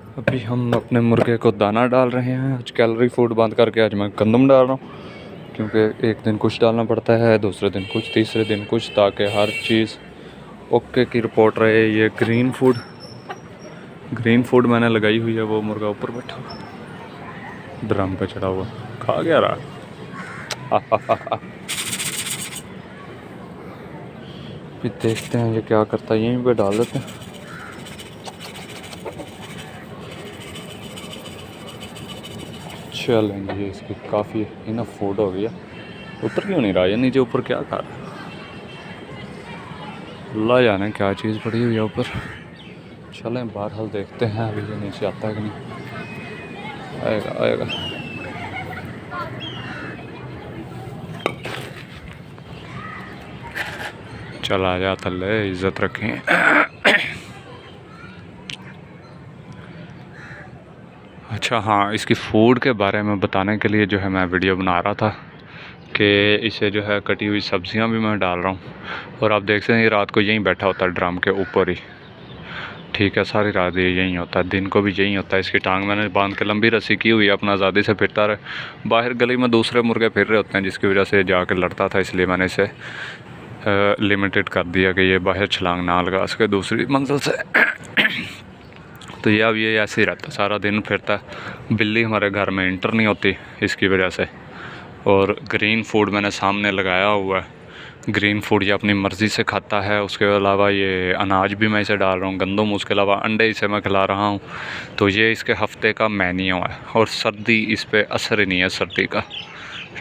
अभी हम अपने मुर्गे को दाना डाल रहे हैं। आज कैलोरी फूड बंद करके आज मैं गंदम डाल रहा हूँ, क्योंकि एक दिन कुछ डालना पड़ता है, दूसरे दिन कुछ, तीसरे दिन कुछ, ताकि हर चीज़ ओके की रिपोर्ट रहे। ये ग्रीन फूड मैंने लगाई हुई है। वो मुर्गा ऊपर बैठा हुआ ड्रम पे चढ़ा हुआ खा गया रहा। फिर देखते हैं ये क्या करता है। यहीं पे डाल देते हैं। चलेंगे, ये इसकी काफ़ी इनफ फूड हो गया। ऊपर क्यों नहीं रहा ये? नीचे ऊपर क्या खा रहा है? ला जाने क्या चीज़ पड़ी हुई है ऊपर। चलें बहरहाल देखते हैं अभी ये नीचे आता है कि नहीं। आएगा। चला जा थल्ले, इज्जत रखें। अच्छा हाँ, इसकी फ़ूड के बारे में बताने के लिए जो है मैं वीडियो बना रहा था कि इसे जो है कटी हुई सब्जियां भी मैं डाल रहा हूँ। और आप देख सकते हैं रात को यहीं बैठा होता है ड्रम के ऊपर ही। ठीक है, सारी रात ये यहीं होता है, दिन को भी यहीं होता है। इसकी टांग मैंने बांध के लंबी रस्सी की हुई है, अपना आज़ादी से फिरता रहे। बाहर गली में दूसरे मुर्गे फिर रहे होते हैं, जिसकी वजह से जाकर लड़ता था, इसलिए मैंने इसे लिमिटेड कर दिया कि ये बाहर छलांग ना लगा सके दूसरी मंजिल से। तो ये अब ये ऐसे ही रहता, सारा दिन फिरता है। बिल्ली हमारे घर में इंटर नहीं होती इसकी वजह से। और ग्रीन फूड मैंने सामने लगाया हुआ है। ग्रीन फूड ये अपनी मर्ज़ी से खाता है। उसके अलावा ये अनाज भी मैं इसे डाल रहा हूँ, गंदम। उसके अलावा अंडे इसे मैं खिला रहा हूँ। तो ये इसके हफ़्ते का मेन्यू है। और सर्दी इस पर असर ही नहीं है सर्दी का।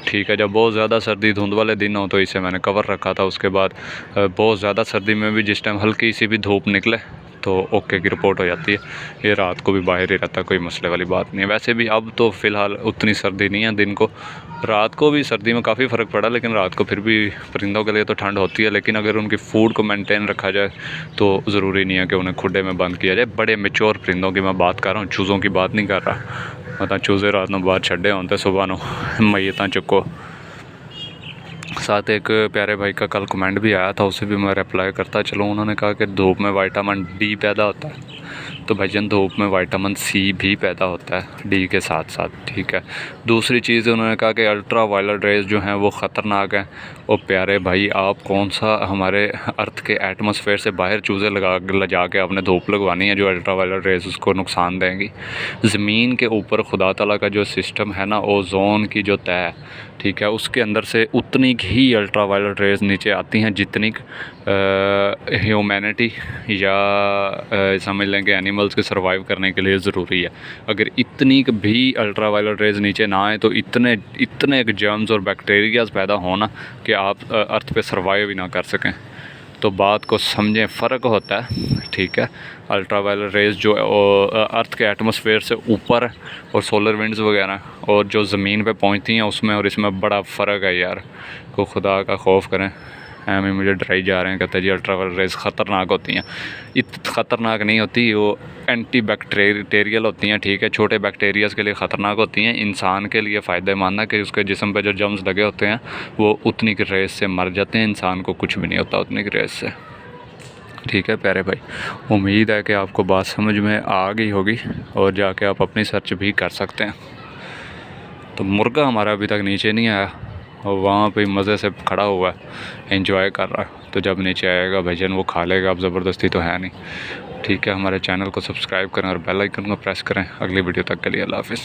ठीक है, जब बहुत ज़्यादा सर्दी धुंध वाले दिन हो तो इसे मैंने कवर रखा था। उसके बाद बहुत ज़्यादा सर्दी में भी जिस टाइम हल्की सी भी धूप निकले तो ओके की रिपोर्ट हो जाती है। ये रात को भी बाहर ही रहता है, कोई मसले वाली बात नहीं है। वैसे भी अब तो फ़िलहाल उतनी सर्दी नहीं है दिन को। रात को भी सर्दी में काफ़ी फ़र्क पड़ा, लेकिन रात को फिर भी परिंदों के लिए तो ठंड होती है। लेकिन अगर उनकी फ़ूड को मेंटेन रखा जाए तो ज़रूरी नहीं है कि उन्हें खुडे में बंद किया जाए। बड़े मेच्योर परिंदों की मैं बात कर रहा हूँ, चूज़ों की बात नहीं कर रहा। मतलब चूज़े रात में बाहर छड्डे होते सुबह नो मैयतां चुको। साथ एक प्यारे भाई का कल कमेंट भी आया था, उसे भी मैं रिप्लाई करता चलो। उन्होंने कहा कि धूप में विटामिन डी पैदा होता है, तो भाईजान धूप में विटामिन सी भी पैदा होता है डी के साथ साथ। ठीक है, दूसरी चीज़ उन्होंने कहा कि अल्ट्रा वायलेट रेज जो हैं वो ख़तरनाक हैं। और प्यारे भाई, आप कौन सा हमारे अर्थ के एटमॉस्फेयर से बाहर चूज़े ले जा के आपने धूप लगवानी है जो अल्ट्रा वायलेट रेज उसको नुकसान देंगी। ज़मीन के ऊपर खुदा ताला का जो सिस्टम है ना, ओज़ोन की जो तय है, ठीक है, उसके अंदर से उतनी ही अल्ट्रा वायलेट रेज़ नीचे आती हैं जितनी ह्यूमैनिटी या समझ लें कि एनिमल्स के सर्वाइव करने के लिए ज़रूरी है। अगर इतनी भी अल्ट्रा वायलेट रेज़ नीचे ना आए तो इतने जर्म्स और बैक्टीरियाज़ पैदा होना कि आप अर्थ पे सर्वाइव ही ना कर सकें। तो बात को समझें, फ़र्क होता है। ठीक है, अल्ट्रा वायलेट रेज़ जो अर्थ के एटमॉस्फेयर से ऊपर और सोलर विंड्स वगैरह और जो ज़मीन पे पहुंचती हैं उसमें और इसमें बड़ा फ़र्क है यार। को खुदा का खौफ करें। हमें मुझे डराई जा रहे हैं, कहते हैं जी अल्ट्रा वायलेट रेज़ ख़तरनाक होती हैं। ख़तरनाक नहीं होती, वो एंटी बैक्टीरियल होती हैं। ठीक है, छोटे बैक्टीरियाज़ के लिए ख़तरनाक होती हैं। इंसान के लिए फ़ायदेमंद है कि उसके जिस्म पे जो जर्म्स लगे होते हैं वो उतनी की रेस से मर जाते हैं। इंसान को कुछ भी नहीं होता उतनी की रेस से। ठीक है प्यारे भाई, उम्मीद है कि आपको बात समझ में आ गई होगी और जाके आप अपनी सर्च भी कर सकते हैं। तो मुर्गा हमारा अभी तक नीचे नहीं आया और वहाँ पे मज़े से खड़ा हुआ है, एंजॉय कर रहा है। तो जब नीचे आएगा भाईजान वो खा लेगा, अब ज़बरदस्ती तो है नहीं। ठीक है, हमारे चैनल को सब्सक्राइब करें और बेल आइकन को प्रेस करें। अगली वीडियो तक के लिए अल्लाह हाफ़िज़।